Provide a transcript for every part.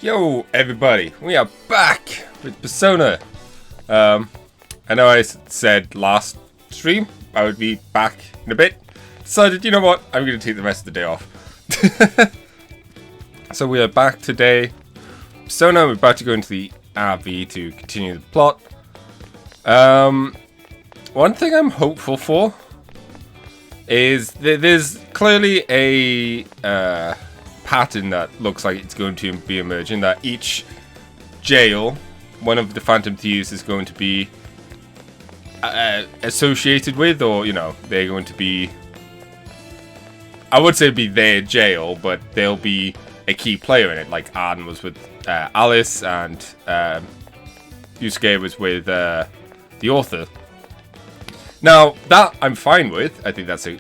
Yo, everybody, we are back with Persona. I know I said last stream I would be back in a bit. Decided, you know what, I'm going to take the rest of the day off. So we are back today. Persona, we're about to go into the RV to continue the plot. One thing I'm hopeful for is there's clearly a pattern that looks like it's going to be emerging, that each jail, one of the Phantom Thieves is going to be associated with, or, you know, they're going to be, I would say be their jail, but they'll be a key player in it, like Arden was with Alice, and Yusuke was with the author. Now, that I'm fine with. I think that's a,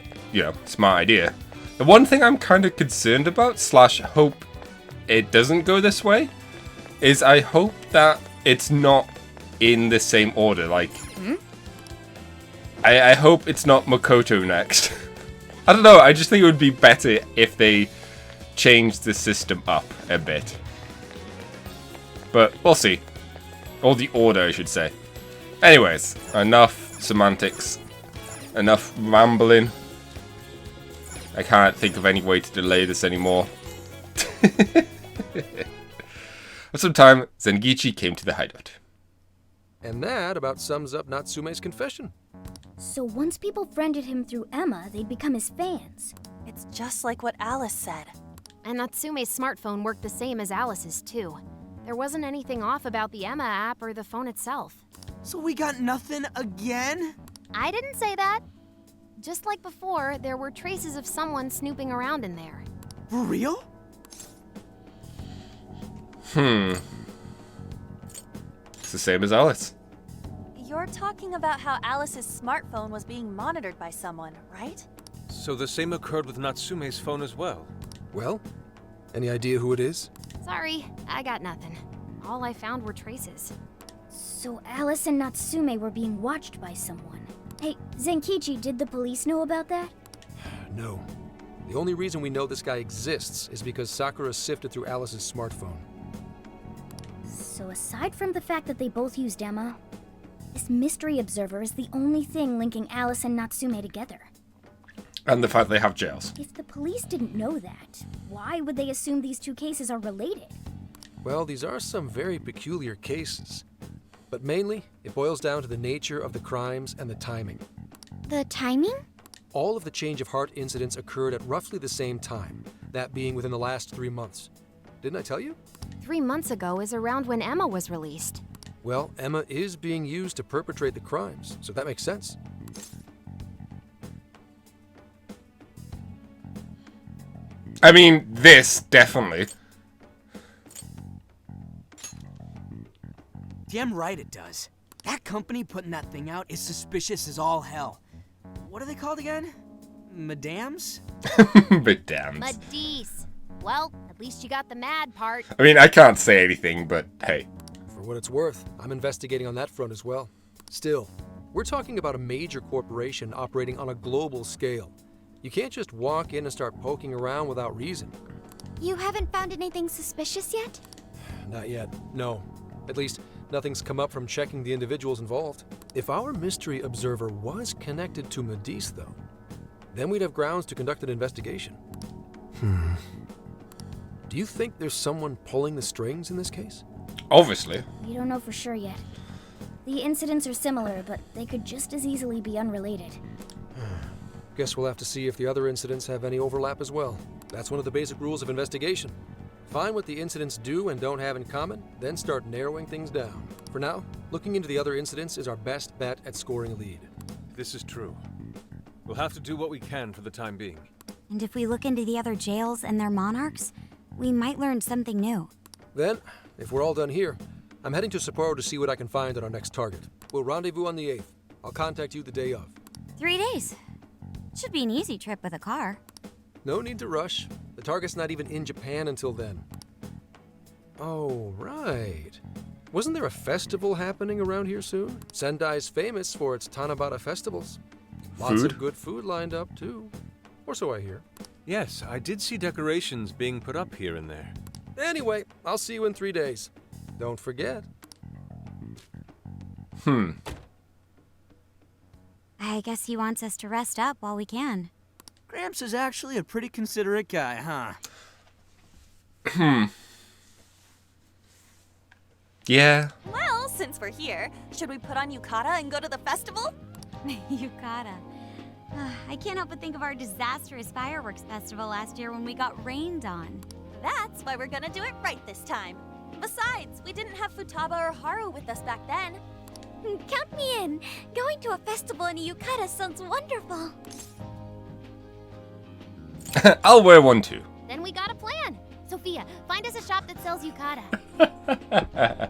smart idea. The one thing I'm kind of concerned about, / hope it doesn't go this way, is I hope that it's not in the same order. Like, I hope it's not Makoto next. I don't know, I just think it would be better if they changed the system up a bit. But we'll see. Or the order, I should say. Anyways, enough semantics. Enough rambling. I can't think of any way to delay this anymore. For some time, Zengichi came to the hideout. And that about sums up Natsume's confession. So once people friended him through Emma, they'd become his fans. It's just like what Alice said. And Natsume's smartphone worked the same as Alice's, too. There wasn't anything off about the Emma app or the phone itself. So we got nothing again? I didn't say that. Just like before, there were traces of someone snooping around in there. For real? It's the same as Alice. You're talking about how Alice's smartphone was being monitored by someone, right? So the same occurred with Natsume's phone as well? Well, any idea who it is? Sorry, I got nothing. All I found were traces. So Alice and Natsume were being watched by someone. Hey, Zenkichi, did the police know about that? No. The only reason we know this guy exists is because Sakura sifted through Alice's smartphone. So aside from the fact that they both used Emma, this mystery observer is the only thing linking Alice and Natsume together. And the fact they have jails. If the police didn't know that, why would they assume these two cases are related? Well, these are some very peculiar cases. But mainly, it boils down to the nature of the crimes and the timing. The timing? All of the change of heart incidents occurred at roughly the same time, that being within the last 3 months. Didn't I tell you? 3 months ago is around when Emma was released. Well, Emma is being used to perpetrate the crimes, so that makes sense. I mean, this, definitely. Damn right it does. That company putting that thing out is suspicious as all hell. What are they called again? Madams? Madams. Madis. Well, at least you got the mad part. I mean, I can't say anything, but hey. For what it's worth, I'm investigating on that front as well. Still, we're talking about a major corporation operating on a global scale. You can't just walk in and start poking around without reason. You haven't found anything suspicious yet? Not yet, no. At least, nothing's come up from checking the individuals involved. If our mystery observer was connected to Madis, though, then we'd have grounds to conduct an investigation. Do you think there's someone pulling the strings in this case? Obviously. We don't know for sure yet. The incidents are similar, but they could just as easily be unrelated. Guess we'll have to see if the other incidents have any overlap as well. That's one of the basic rules of investigation. Find what the incidents do and don't have in common, then start narrowing things down. For now, looking into the other incidents is our best bet at scoring a lead. This is true. We'll have to do what we can for the time being. And if we look into the other jails and their monarchs, we might learn something new. Then, if we're all done here, I'm heading to Sapporo to see what I can find on our next target. We'll rendezvous on the 8th. I'll contact you the day of. 3 days. Should be an easy trip with a car. No need to rush. The target's not even in Japan until then. Oh, right. Wasn't there a festival happening around here soon? Sendai's famous for its Tanabata festivals. Lots Food? of good food lined up, too. Or so I hear. Yes, I did see decorations being put up here and there. Anyway, I'll see you in 3 days. Don't forget. I guess he wants us to rest up while we can. Gramps is actually a pretty considerate guy, huh? Yeah. Well, since we're here, should we put on Yukata and go to the festival? Yukata. I can't help but think of our disastrous fireworks festival last year when we got rained on. That's why we're gonna do it right this time. Besides, we didn't have Futaba or Haru with us back then. Count me in. Going to a festival in a yukata sounds wonderful. I'll wear one too. Then we got a plan. Sophia, find us a shop that sells yukata.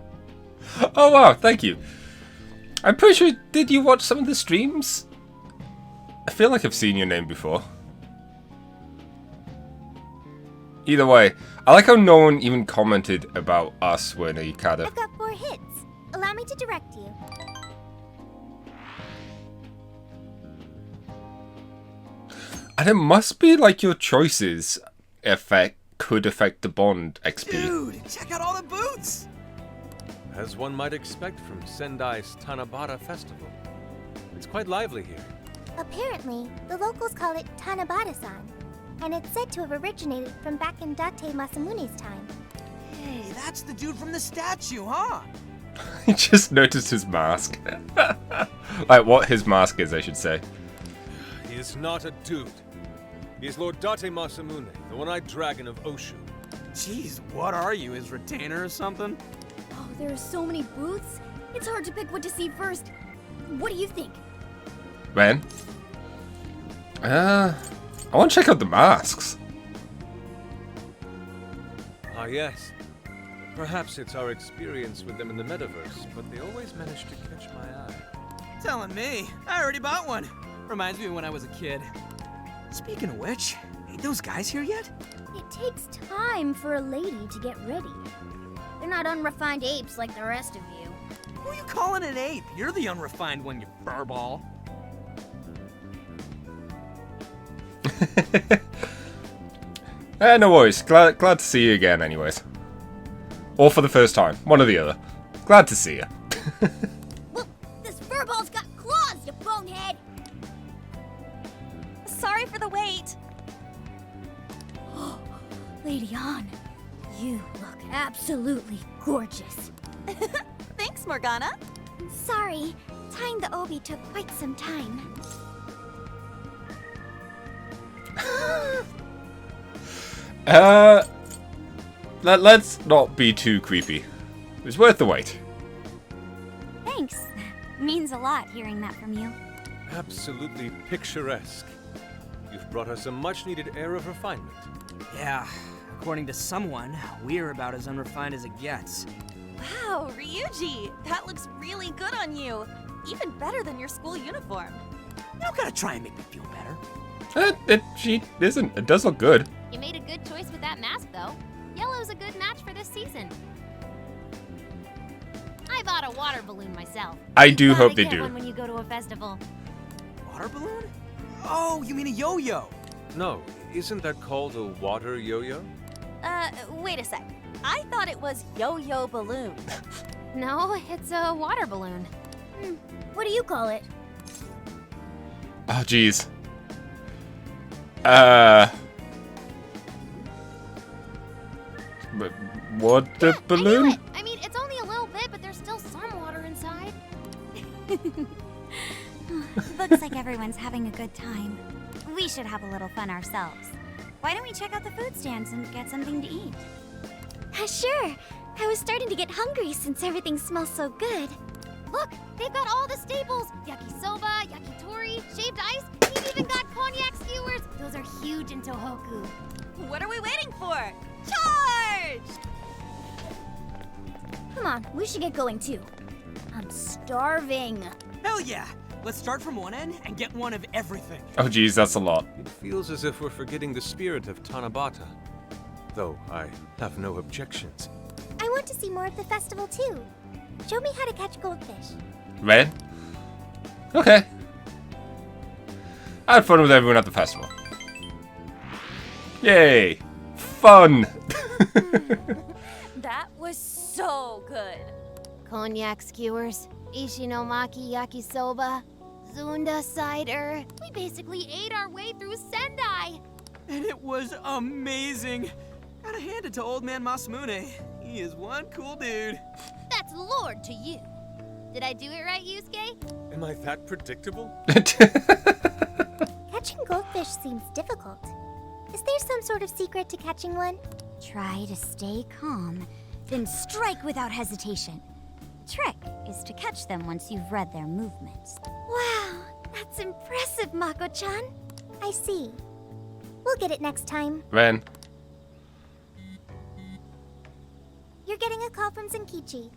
Oh wow, thank you. I'm pretty sure, did you watch some of the streams? I feel like I've seen your name before. Either way, I like how no one even commented about us wearing a yukata. I've got 4 hits. Allow me to direct you. And it must be like your choices could affect the bond XP. Dude, check out all the booths! As one might expect from Sendai's Tanabata Festival. It's quite lively here. Apparently, the locals call it Tanabata-san, and it's said to have originated from back in Date Masamune's time. Hey, that's the dude from the statue, huh? He just noticed his mask. Like what his mask is, I should say. He is not a dude. He is Lord Date Masamune, the one-eyed dragon of Oshu. Jeez, what are you, his retainer or something? Oh, there are so many booths. It's hard to pick what to see first. What do you think? Ren? I want to check out the masks. Ah, yes. Perhaps it's our experience with them in the metaverse, but they always manage to catch my eye. Telling me, I already bought one. Reminds me of when I was a kid. Speaking of which, ain't those guys here yet? It takes time for a lady to get ready. They're not unrefined apes like the rest of you. Who are you calling an ape? You're the unrefined one, you furball. No worries. Glad to see you again anyways. Or for the first time. One or the other. Glad to see you. Look, this furball's got claws, you bonehead! Sorry for the wait. Lady An, you look absolutely gorgeous. Thanks, Morgana. Sorry, tying the obi took quite some time. Let's not be too creepy. It's worth the wait. Thanks. Means a lot hearing that from you. Absolutely picturesque. You've brought us a much-needed air of refinement. Yeah, according to someone, we're about as unrefined as it gets. Wow, Ryuji, that looks really good on you. Even better than your school uniform. You don't gotta try and make me feel better. She isn't. It does look good. You made a good choice with that mask, though. Yellow's a good match for this season. I bought a water balloon myself. I do You hope gotta they get do. one when you go to a festival. Water balloon? Oh, you mean a yo-yo? No, isn't that called a water yo-yo? Wait a sec. I thought it was yo-yo balloon. No, it's a water balloon. What do you call it? Oh, jeez. Water I balloon? knew it. I mean, it's only a little bit, but there's still some water inside. Looks like everyone's having a good time. We should have a little fun ourselves. Why don't we check out the food stands and get something to eat? Sure. I was starting to get hungry since everything smells so good. Look, they've got all the staples. Yakisoba, yakitori, shaved ice. We've even got cognac skewers. Those are huge in Tohoku. What are we waiting for? Charge! Come on, we should get going too. I'm starving. Hell yeah! Let's start from one end and get one of everything. Oh, jeez, that's a lot. It feels as if we're forgetting the spirit of Tanabata. Though I have no objections. I want to see more of the festival too. Show me how to catch goldfish. Ren? Okay. I had fun with everyone at the festival. Yay! Fun! That was so good. Cognac skewers, ishinomaki yakisoba, zunda cider. We basically ate our way through Sendai. And it was amazing. Gotta hand it to old man Masamune. He is one cool dude. That's Lord to you. Did I do it right, Yusuke? Am I that predictable? Catching goldfish seems difficult. Is there some sort of secret to catching one? Try to stay calm, then strike without hesitation. Trick is to catch them once you've read their movements. Wow, that's impressive, Mako-chan. I see. We'll get it next time. Ren. You're getting a call from Zenkichi.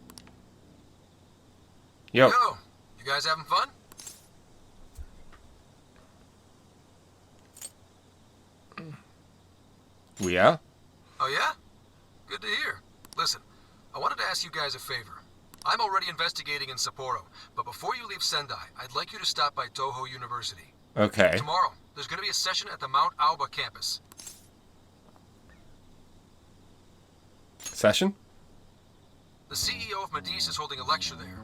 Yo. Yo, you guys having fun? We are? Oh yeah? Good to hear. Listen, I wanted to ask you guys a favor. I'm already investigating in Sapporo, but before you leave Sendai, I'd like you to stop by Toho University. Okay. Tomorrow, there's going to be a session at the Mount Aoba campus. Session? The CEO of Medice is holding a lecture there.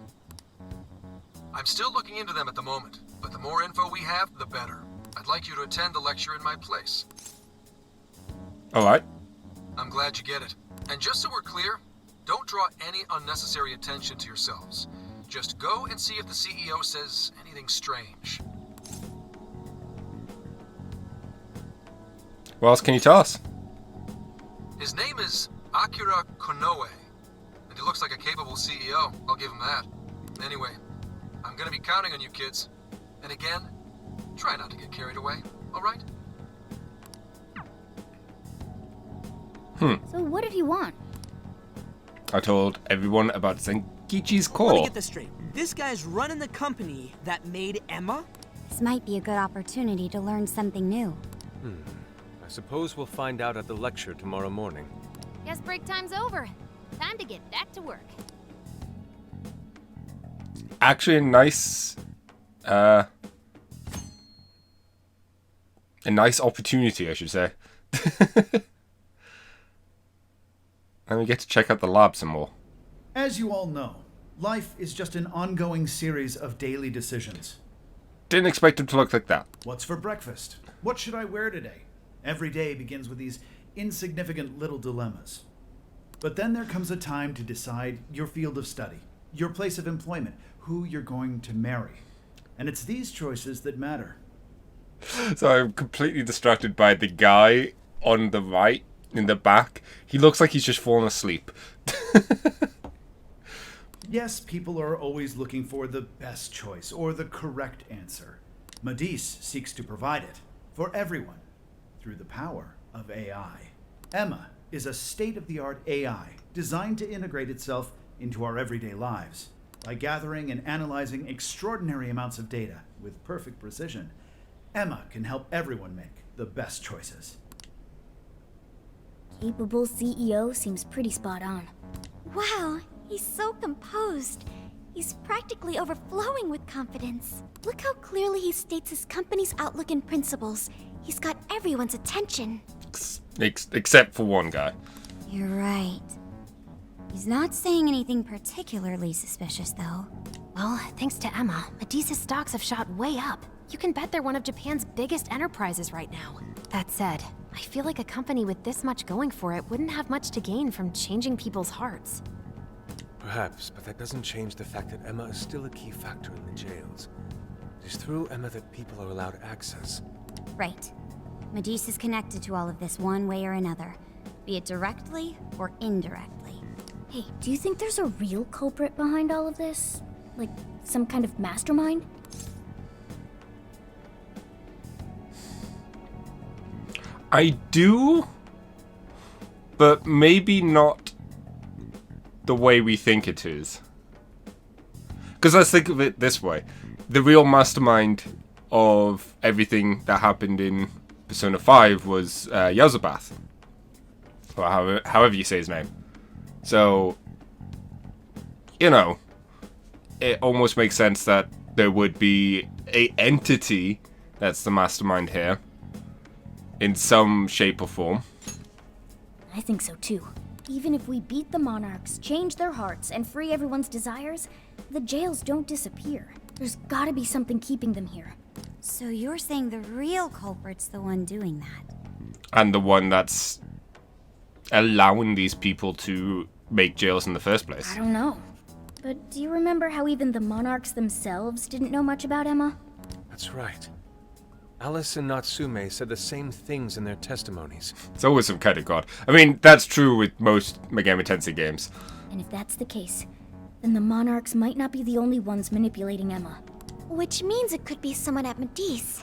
I'm still looking into them at the moment, but the more info we have, the better. I'd like you to attend the lecture in my place. Alright. I'm glad you get it. And just so we're clear, don't draw any unnecessary attention to yourselves. Just go and see if the CEO says anything strange. What else can you tell us? His name is Akira Konoe, and he looks like a capable CEO, I'll give him that. Anyway, I'm gonna be counting on you kids. And again, try not to get carried away, alright? So what did he want? I told everyone about Zenkichi's Let me call. get this straight. This guy's running the company that made Emma? This might be a good opportunity to learn something new. I suppose we'll find out at the lecture tomorrow morning. Guess break time's over. Time to get back to work. Actually, a nice opportunity, I should say. And we get to check out the lab some more. As you all know, life is just an ongoing series of daily decisions. Didn't expect it to look like that. What's for breakfast? What should I wear today? Every day begins with these insignificant little dilemmas. But then there comes a time to decide your field of study, your place of employment, who you're going to marry. And it's these choices that matter. So I'm completely distracted by the guy on the right, in the back. He looks like he's just fallen asleep. Yes, people are always looking for the best choice or the correct answer. Medice seeks to provide it for everyone through the power of AI. Emma is a state-of-the-art AI designed to integrate itself into our everyday lives. By gathering and analyzing extraordinary amounts of data with perfect precision, Emma can help everyone make the best choices. Capable CEO seems pretty spot on. Wow, he's so composed. He's practically overflowing with confidence. Look how clearly he states his company's outlook and principles. He's got everyone's attention. Except for one guy. You're right. He's not saying anything particularly suspicious, though. Well, thanks to Emma, Medice's stocks have shot way up. You can bet they're one of Japan's biggest enterprises right now. That said, I feel like a company with this much going for it wouldn't have much to gain from changing people's hearts. Perhaps, but that doesn't change the fact that Emma is still a key factor in the jails. It is through Emma that people are allowed access. Right. Medice is connected to all of this one way or another, be it directly or indirectly. Hey, do you think there's a real culprit behind all of this? Like, some kind of mastermind? I do, but maybe not the way we think it is. Because let's think of it this way. The real mastermind of everything that happened in Persona 5 was Yazubath. Or however you say his name. So, you know, it almost makes sense that there would be an entity that's the mastermind here. In some shape or form. I think so too. Even if we beat the monarchs, change their hearts, and free everyone's desires, the jails don't disappear. There's gotta be something keeping them here. So you're saying the real culprit's the one doing that? And the one that's allowing these people to make jails in the first place. I don't know. But do you remember how even the monarchs themselves didn't know much about Emma? That's right. Alice and Natsume said the same things in their testimonies. It's always some kind of god. I mean, that's true with most Megami Tensei games. And if that's the case, then the monarchs might not be the only ones manipulating Emma. Which means it could be someone at Medice.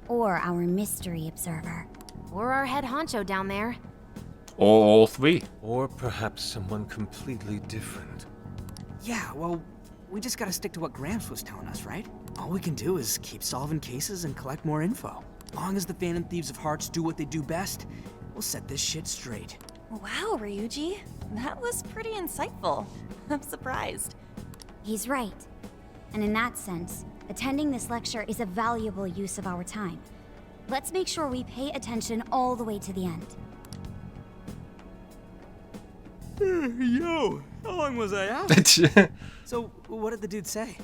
Or our mystery observer. Or our head honcho down there. Or all three. Or perhaps someone completely different. Yeah, well, we just gotta stick to what Gramps was telling us, right? All we can do is keep solving cases and collect more info. Long as the Phantom Thieves of Hearts do what they do best, we'll set this shit straight. Wow, Ryuji. That was pretty insightful. I'm surprised. He's right. And in that sense, attending this lecture is a valuable use of our time. Let's make sure we pay attention all the way to the end. Yo, how long was I out? So, what did the dude say?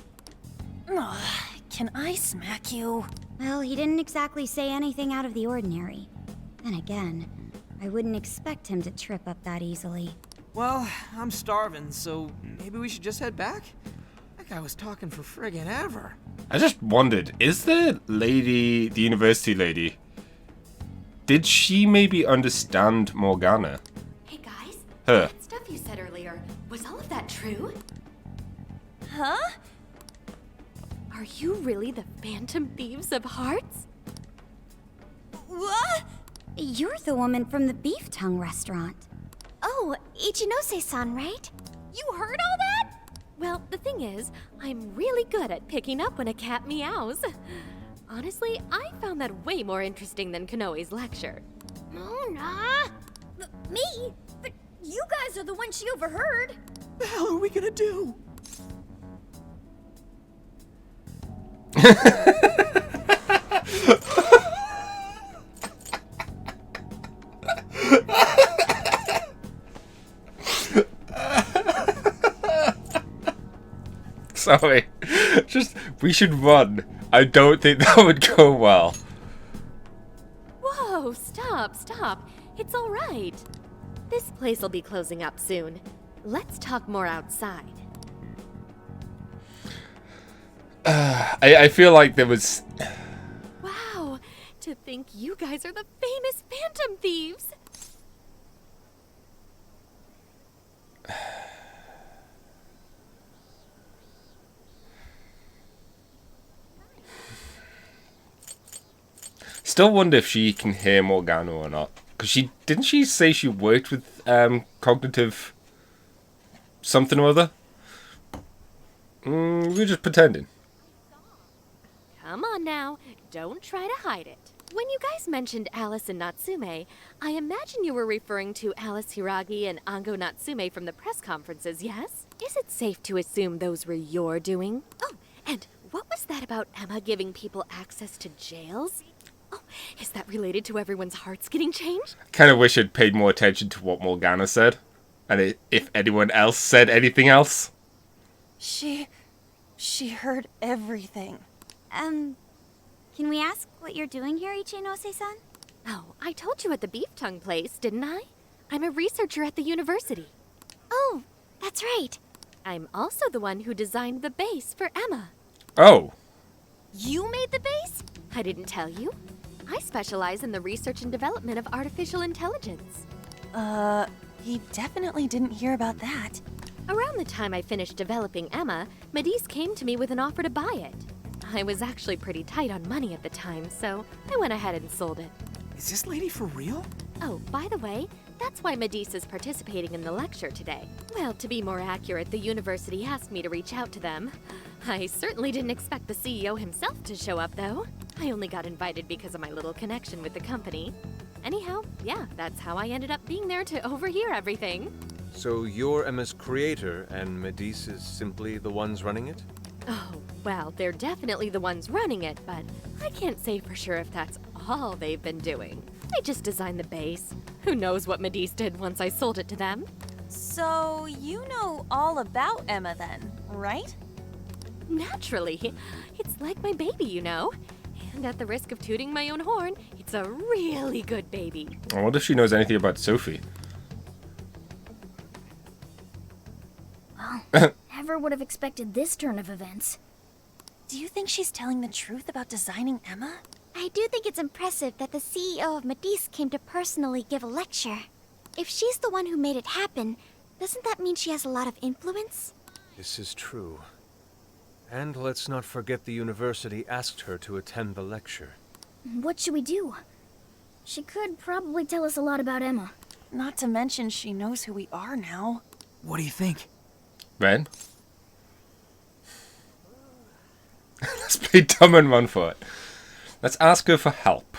Can I smack you? Well, he didn't exactly say anything out of the ordinary. Then again, I wouldn't expect him to trip up that easily. Well, I'm starving, so maybe we should just head back? That guy was talking for friggin' ever. I just wondered, is the university lady, did she maybe understand Morgana? Hey guys, Her. that stuff you said earlier, was all of that true? Huh? Are you really the Phantom Thieves of Hearts? What? You're the woman from the beef tongue restaurant. Oh, Ichinose-san, right? You heard all that? Well, the thing is, I'm really good at picking up when a cat meows. Honestly, I found that way more interesting than Konoe's lecture. Mona! Me? But you guys are the ones she overheard. The hell are we gonna do? Sorry. We should run. I don't think that would go well. Whoa, stop. It's all right. This place will be closing up soon. Let's talk more outside. I feel like there was... Wow, to think you guys are the famous Phantom Thieves. Still wonder if she can hear Morgana or not. Because didn't she say she worked with cognitive something or other? We're just pretending. Come on now, don't try to hide it. When you guys mentioned Alice and Natsume, I imagine you were referring to Alice Hiragi and Ango Natsume from the press conferences, yes? Is it safe to assume those were your doing? Oh, and what was that about Emma giving people access to jails? Oh, is that related to everyone's hearts getting changed? Kind of wish I'd paid more attention to what Morgana said. And if anyone else said anything else. She heard everything. Can we ask what you're doing here, Ichinose-san? Oh, I told you at the beef tongue place, didn't I? I'm a researcher at the university. Oh, that's right. I'm also the one who designed the base for Emma. Oh. You made the base? I didn't tell you. I specialize in the research and development of artificial intelligence. He definitely didn't hear about that. Around the time I finished developing Emma, Medice came to me with an offer to buy it. I was actually pretty tight on money at the time, so I went ahead and sold it. Is this lady for real? Oh, by the way, that's why Medice is participating in the lecture today. Well, to be more accurate, the university asked me to reach out to them. I certainly didn't expect the CEO himself to show up, though. I only got invited because of my little connection with the company. Anyhow, yeah, that's how I ended up being there to overhear everything. So you're Emma's creator, and Medice is simply the ones running it? Oh, well, they're definitely the ones running it, but I can't say for sure if that's all they've been doing. I just designed the base. Who knows what Medis did once I sold it to them? So, you know all about Emma then, right? Naturally. It's like my baby, you know. And at the risk of tooting my own horn, it's a really good baby. I wonder if she knows anything about Sophie. Well, never would have expected this turn of events. Do you think she's telling the truth about designing Emma? I do think it's impressive that the CEO of Medis came to personally give a lecture. If she's the one who made it happen, doesn't that mean she has a lot of influence? This is true. And let's not forget the university asked her to attend the lecture. What should we do? She could probably tell us a lot about Emma. Not to mention she knows who we are now. What do you think? Ren? Let's play dumb and run for it. Let's ask her for help.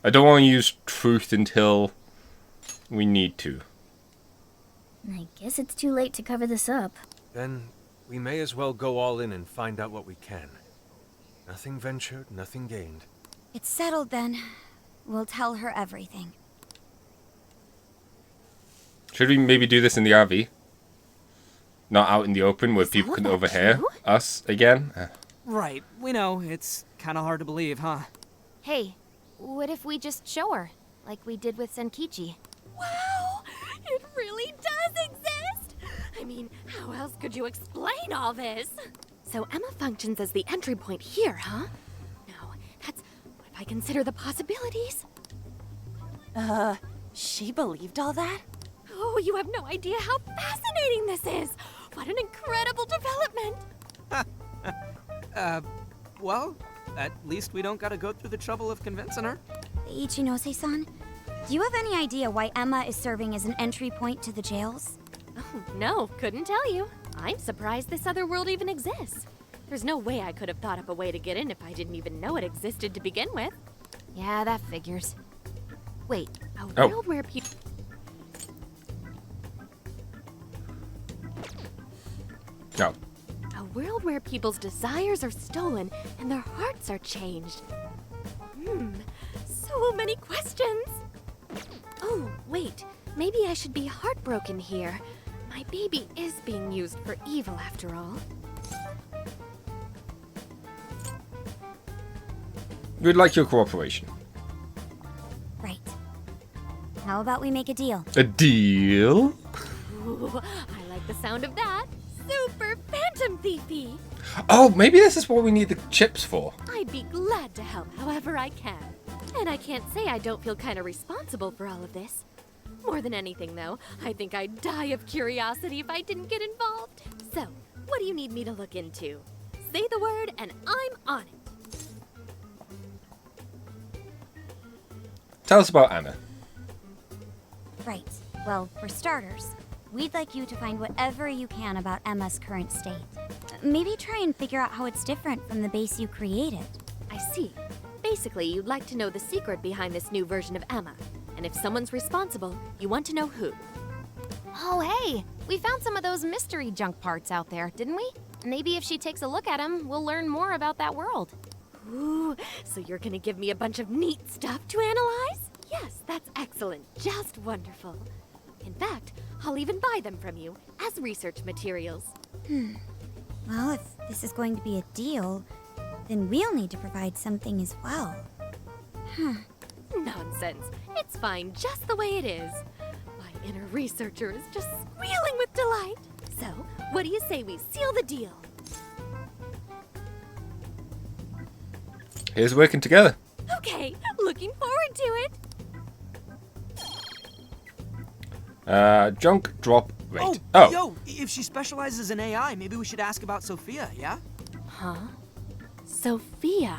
I don't want to use truth until we need to. I guess it's too late to cover this up. Then we may as well go all in and find out what we can. Nothing ventured, nothing gained. It's settled then. We'll tell her everything. Should we maybe do this in the RV? Not out in the open where Is people all can that overhear true? us again? Right, we know. It's kind of hard to believe, huh? Hey, what if we just show her, like we did with Senkichi? Wow! It really does exist! I mean, how else could you explain all this? So Emma functions as the entry point here, huh? No, that's... What if I consider the possibilities? She believed all that? Oh, you have no idea how fascinating this is! What an incredible development! Well, at least we don't gotta go through the trouble of convincing her. Ichinose-san, do you have any idea why Emma is serving as an entry point to the jails? Oh, no, couldn't tell you. I'm surprised this other world even exists. There's no way I could have thought up a way to get in if I didn't even know it existed to begin with. Yeah, that figures. Wait, a world where people... No. A world where people's desires are stolen and their hearts are changed. So many questions. Oh, wait. Maybe I should be heartbroken here. My baby is being used for evil after all. We'd like your cooperation. Right. How about we make a deal? A deal? Ooh, I like the sound of that. Super Phantom Thiefy. Oh, maybe this is what we need the chips for. I'd be glad to help however I can. And I can't say I don't feel kind of responsible for all of this. More than anything, though, I think I'd die of curiosity if I didn't get involved. So, what do you need me to look into? Say the word and I'm on it. Tell us about Emma. Right. Well, for starters, we'd like you to find whatever you can about Emma's current state. Maybe try and figure out how it's different from the base you created. I see. Basically, you'd like to know the secret behind this new version of Emma. And if someone's responsible, you want to know who. Oh, hey! We found some of those mystery junk parts out there, didn't we? Maybe if she takes a look at them, we'll learn more about that world. Ooh, so you're gonna give me a bunch of neat stuff to analyze? Yes, that's excellent. Just wonderful. In fact, I'll even buy them from you as research materials. Well, if this is going to be a deal, then we'll need to provide something as well. Nonsense. It's fine just the way it is. My inner researcher is just squealing with delight. So, what do you say we seal the deal? Here's working together. Okay, looking forward to it. Junk drop rate. Yo, if she specializes in AI, maybe we should ask about Sophia, yeah? Huh? Sophia.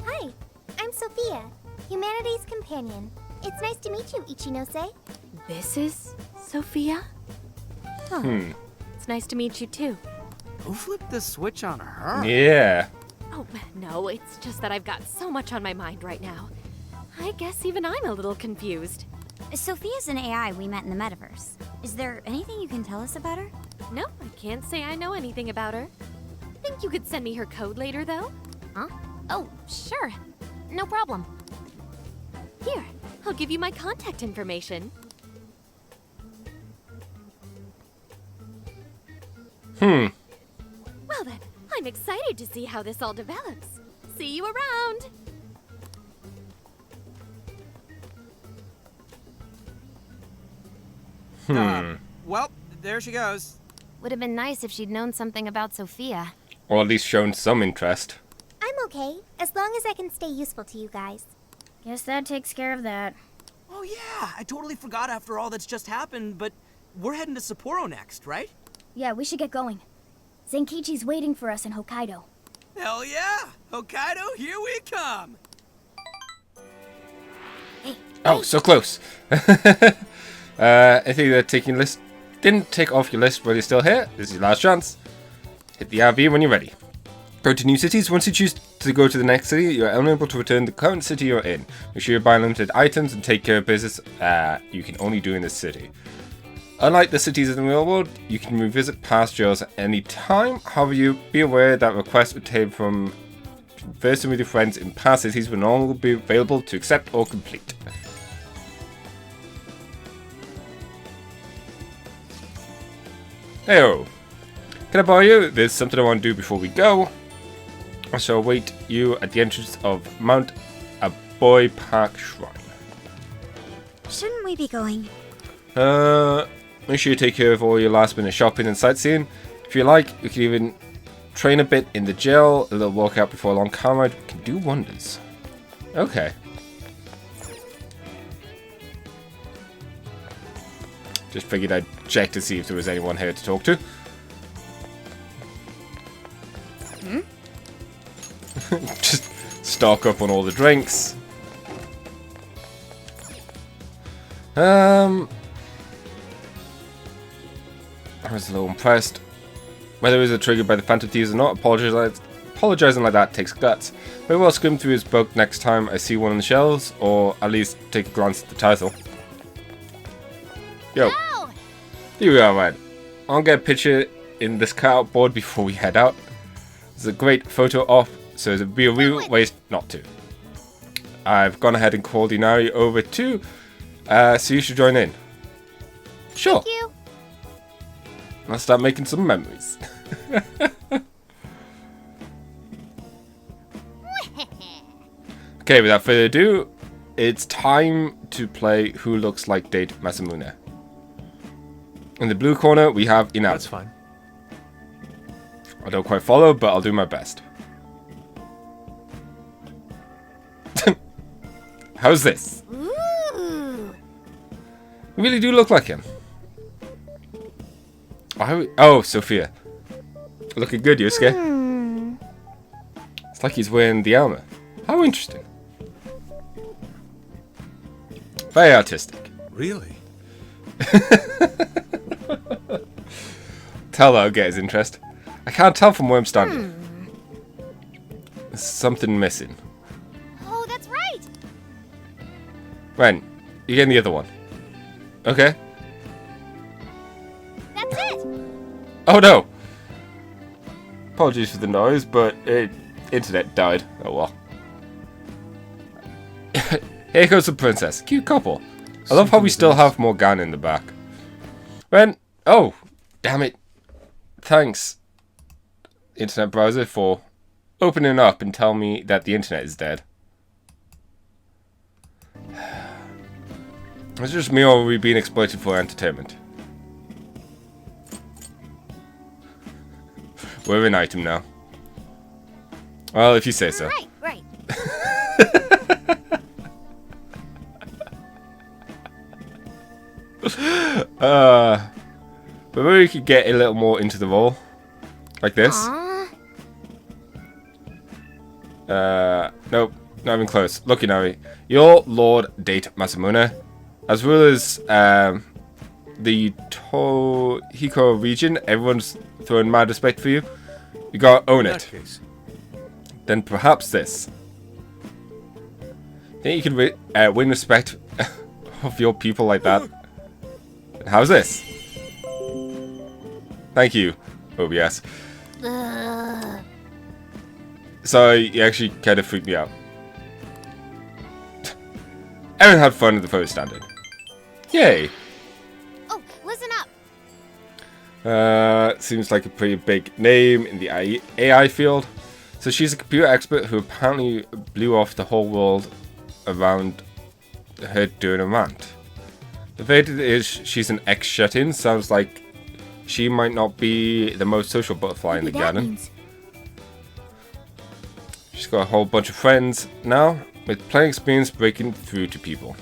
Hi, I'm Sophia, humanities companion. It's nice to meet you, Ichinose. This is Sophia? It's nice to meet you too. Who flipped the switch on her? Yeah. Oh, no, it's just that I've got so much on my mind right now. I guess even I'm a little confused. Sophia's an AI we met in the metaverse. Is there anything you can tell us about her? No, I can't say I know anything about her. Think you could send me her code later, though? Huh? Oh, sure. no problem. Here, I'll give you my contact information. Well then, I'm excited to see how this all develops. See you around! Well, there she goes. Would have been nice if she'd known something about Sophia. Or at least shown some interest. I'm okay, as long as I can stay useful to you guys. Guess that takes care of that. Oh yeah, I totally forgot after all that's just happened, but we're heading to Sapporo next, right? Yeah, we should get going. Zenkichi's waiting for us in Hokkaido. Hell yeah! Hokkaido, here we come! Oh, so close. I think that taking list didn't take off your list while you're still here. This is your last chance. Hit the RV when you're ready. Go to new cities. Once you choose to go to the next city, you're unable to return the current city you're in. Make sure you buy limited items and take care of business you can only do in this city. Unlike the cities in the real world, you can revisit past jails at any time. However, you be aware that requests obtained from conversing with your friends in past cities will no longer be available to accept or complete. Heyo! Can I borrow you? There's something I want to do before we go. I shall await you at the entrance of Mount Aboy Park Shrine. Shouldn't we be going? Make sure you take care of all your last minute shopping and sightseeing. If you like, you can even train a bit in the jail. A little walkout before a long car ride can do wonders. Okay. Just figured I'd check to see if there was anyone here to talk to. Just stock up on all the drinks. I was a little impressed. Whether it was triggered by the Phantom Thieves or not, apologizing like that takes guts. Maybe I'll skim through his book next time I see one on the shelves, or at least take a glance at the title. Yo. Ow! Here we are, man. I'll get a picture in this cutout board before we head out. There's a great photo op, so it'd be a real waste not to. I've gone ahead and called Inari over too, so you should join in. Sure. Thank you. Let's start making some memories. Okay, without further ado, it's time to play Who Looks Like Date Masamune. In the blue corner, we have Inari. That's fine. I don't quite follow, but I'll do my best. How's this? Ooh. You really do look like him. Oh, Sophia. Looking good, Yusuke. It's like he's wearing the armor. How interesting. Very artistic. Really? Tell her I'll get his interest. I can't tell from where I'm standing. There's something missing. Oh, that's right. Ren, you're getting the other one. Okay. That's it. Oh no! Apologies for the noise, but internet died. Oh well. Here goes the princess. Cute couple. I love how we still have Morgana in the back. Ren, oh, damn it. Thanks, internet browser, for opening up and telling me that the internet is dead. It's just me, or are we being exploited for entertainment? We're an item now. Well, if you say so. Right. But maybe we could get a little more into the role. Like this. Nope. Not even close. Look, Inari. You're Lord Date Masamune. As well as the Tohiko region, everyone's throwing mad respect for you. You gotta own it. Then perhaps this. Think you can win respect of your people like that? And how's this? Thank you, OBS. Sorry, you actually kind of freaked me out. Everyone had fun at the photo standard. Yay! Oh, listen up. Seems like a pretty big name in the AI field. So she's a computer expert who apparently blew off the whole world around her doing a rant. The verdict is she's an ex-shut-in. Sounds like she might not be the most social butterfly in the garden. She's got a whole bunch of friends now, with plenty of experience breaking through to people.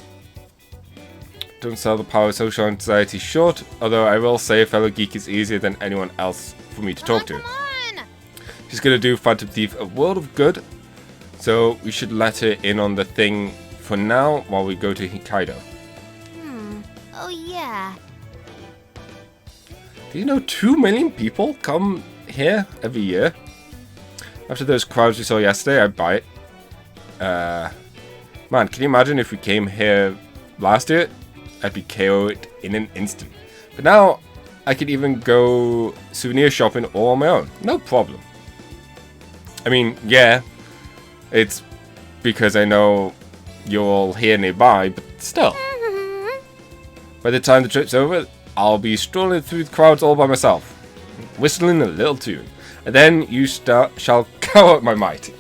Don't sell the power of social anxiety short, although I will say a fellow geek is easier than anyone else for me to talk to. She's gonna do Phantom Thief a world of good, so we should let her in on the thing for now while we go to Hokkaido. Oh yeah. Do you know 2 million people come here every year? After those crowds we saw yesterday, I'd buy it. Man, can you imagine if we came here last year? I'd be KO'd in an instant. But now, I could even go souvenir shopping all on my own. No problem. I mean, yeah, it's because I know you're all here nearby, but still. By the time the trip's over, I'll be strolling through the crowds all by myself, whistling a little tune. And then you shall cower at my might.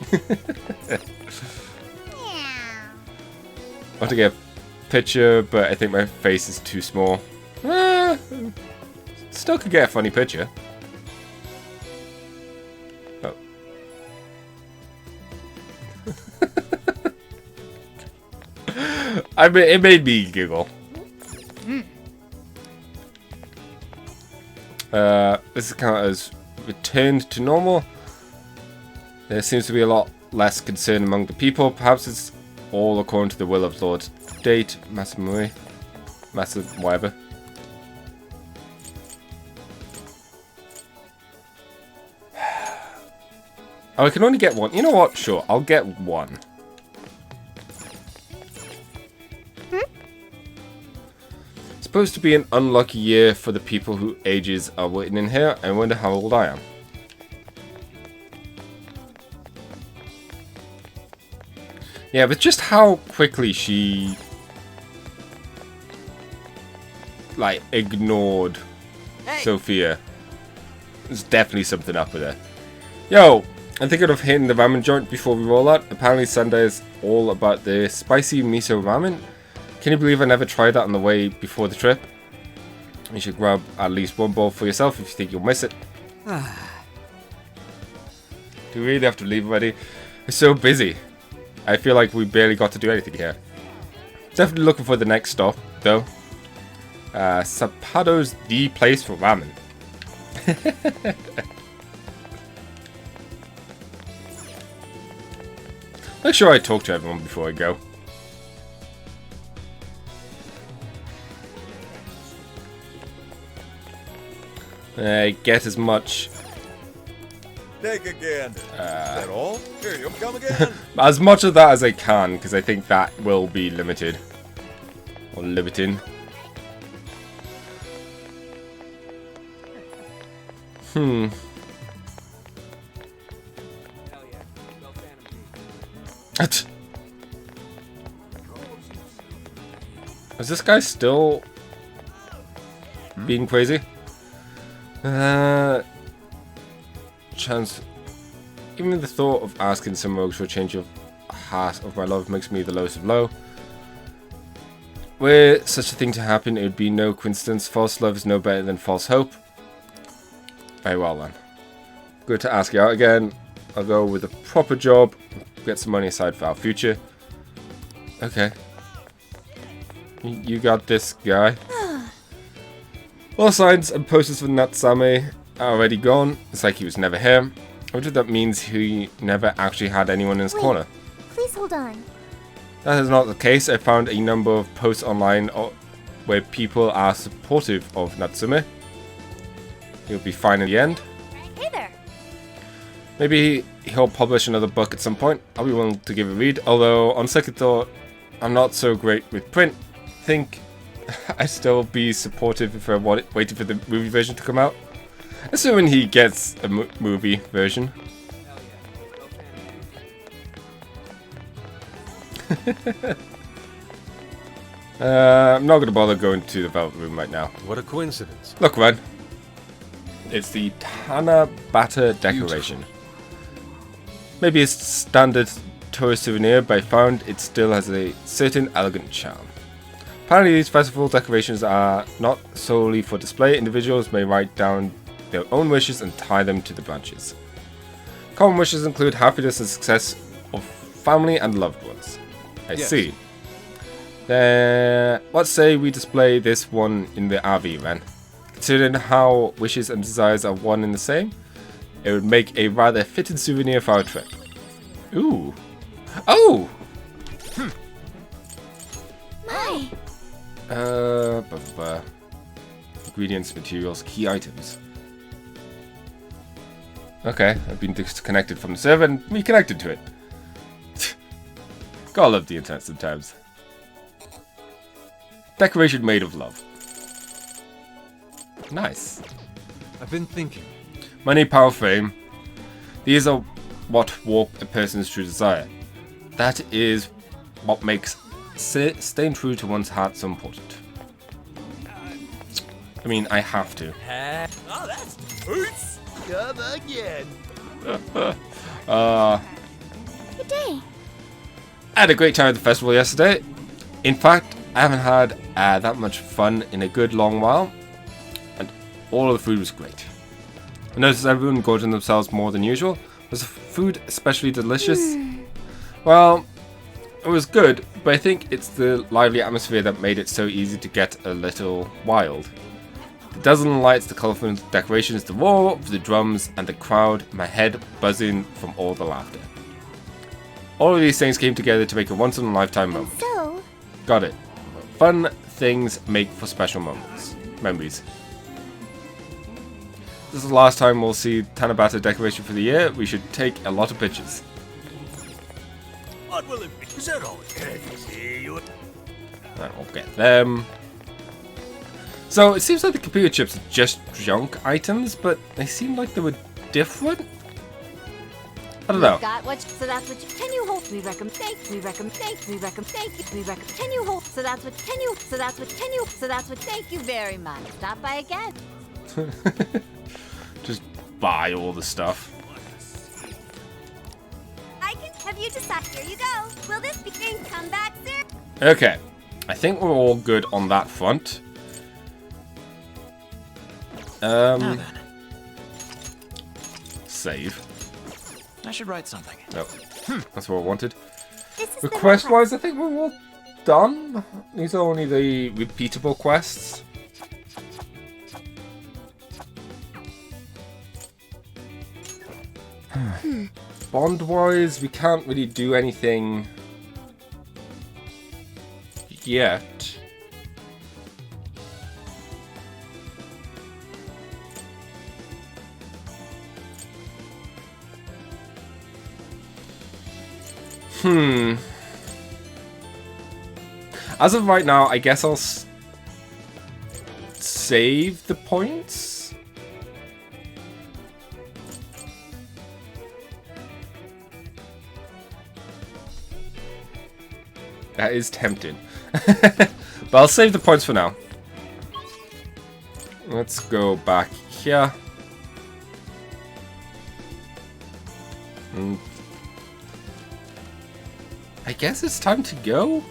I want to get a picture, but I think my face is too small. Still could get a funny picture. Oh. I mean, it made me giggle. This account has returned to normal. There seems to be a lot less concern among the people. Perhaps it's all according to the will of Lord Date, Masamui, whatever. Oh, I can only get one. You know what? Sure, I'll get one. Supposed to be an unlucky year for the people whose ages are written in here. I wonder how old I am. Yeah, but just how quickly she like ignored Sophia. There's definitely something up with her. Yo, I'm thinking of hitting the ramen joint before we roll out. Apparently Sendai is all about the spicy miso ramen. Can you believe I never tried that on the way before the trip? You should grab at least one bowl for yourself if you think you'll miss it. Do we really have to leave already? We're so busy. I feel like we barely got to do anything here. Definitely looking for the next stop, though. Sapado's the place for ramen. Make sure I talk to everyone before I go. Get as much. Take a gander. Is that all? Here, you'll come again. As much of that as I can, because I think that will be limited. Or limiting. Is this guy still being crazy? Chance. Even the thought of asking some rogues for a change of heart of my love makes me the lowest of low. Were such a thing to happen, it would be no coincidence. False love is no better than false hope. Very well then. Good to ask you out again. I'll go with a proper job, get some money aside for our future. Okay. You got this, guy. All signs and posters for Natsume are already gone. It's like he was never here. I wonder if that means he never actually had anyone in his corner. Please hold on. That is not the case. I found a number of posts online where people are supportive of Natsume. He'll be fine in the end. Hey there. Maybe he'll publish another book at some point. I'll be willing to give it a read. Although, on second thought, I'm not so great with print. Think I'd still be supportive if I waited for the movie version to come out. Assuming he gets a movie version. I'm not going to bother going to the Velvet Room right now. What a coincidence. Look, Ren. It's the Tanabata decoration. Beautiful. Maybe a standard tourist souvenir, but I found it still has a certain elegant charm. Apparently these festival decorations are not solely for display. Individuals may write down their own wishes and tie them to the branches. Common wishes include happiness and success of family and loved ones. I see. Then let's say we display this one in the RV, Ren. Considering how wishes and desires are one and the same, it would make a rather fitting souvenir for our trip. Ooh. Oh! My. Ingredients, materials, key items. Okay, I've been disconnected from the server and reconnected to it. Gotta love the internet sometimes. Decoration made of love. Nice. I've been thinking. Money, power, fame. These are what warp a person's true desire. That is what makes staying true to one's heart so important. I mean, I have to. Oh, that's hurts. Come again. Good day. I had a great time at the festival yesterday. In fact, I haven't had that much fun in a good long while. And all of the food was great. I noticed everyone gorging themselves more than usual. Was the food especially delicious? Well, it was good, but I think it's the lively atmosphere that made it so easy to get a little wild. The dazzling lights, the colourful decorations, the roar of the drums, and the crowd, my head buzzing from all the laughter. All of these things came together to make a once-in-a-lifetime moment. So, Got it. Fun things make for special memories. This is the last time we'll see Tanabata decoration for the year. We should take a lot of pictures. What will it be? Is that all? See you. Right, we'll get them. So it seems like the computer chips are just junk items, but they seem like they were different. I don't know. Got what? So that's what. Can you hold? We recommend. Thank. We recommend. Thank. We recommend. Thank you. We recommend. Can you hold? So that's what. Can you? So that's what. Can you? So that's what. Thank you very much. Stop by again. Just buy all the stuff. I can have you decide. Here you go. Will this be thing come back soon? Okay, I think we're all good on that front. Save. I should write something. Nope. That's what I wanted. this is Request-wise, I think we're all done. These are only the repeatable quests. Bond-wise, we can't really do anything yet. As of right now, I guess I'll save the points. That is tempting. But I'll save the points for now. Let's go back here. And I guess it's time to go.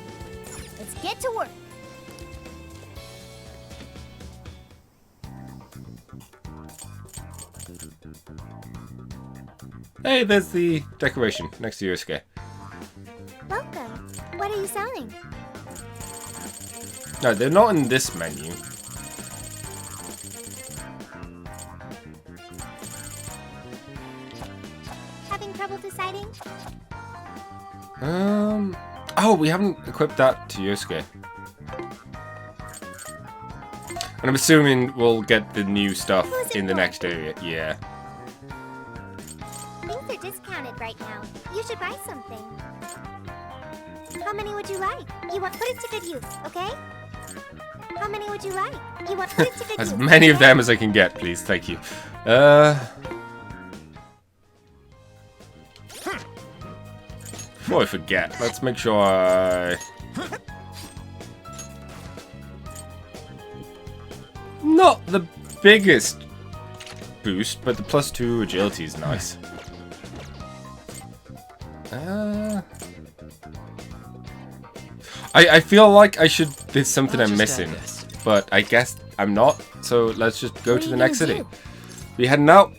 Let's get to work. Hey, there's the decoration next to Yusuke. Welcome. What are you selling? No, they're not in this menu. Having trouble deciding? Oh, we haven't equipped that to Yusuke. And I'm assuming we'll get the new stuff in the next area. Yeah. Things are discounted right now. You should buy something. How many would you like? You want put it to good use, okay? How many would you like? You want put it to good As use. many of them as I can get, please. Thank you. Before I forget, let's make sure I not the biggest boost, but the +2 agility is nice. I feel like I should. There's something I'm missing, but I guess I'm not. So let's just go to the next city. We heading out.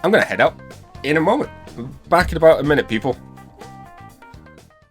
I'm gonna head out in a moment. Back in about a minute, people.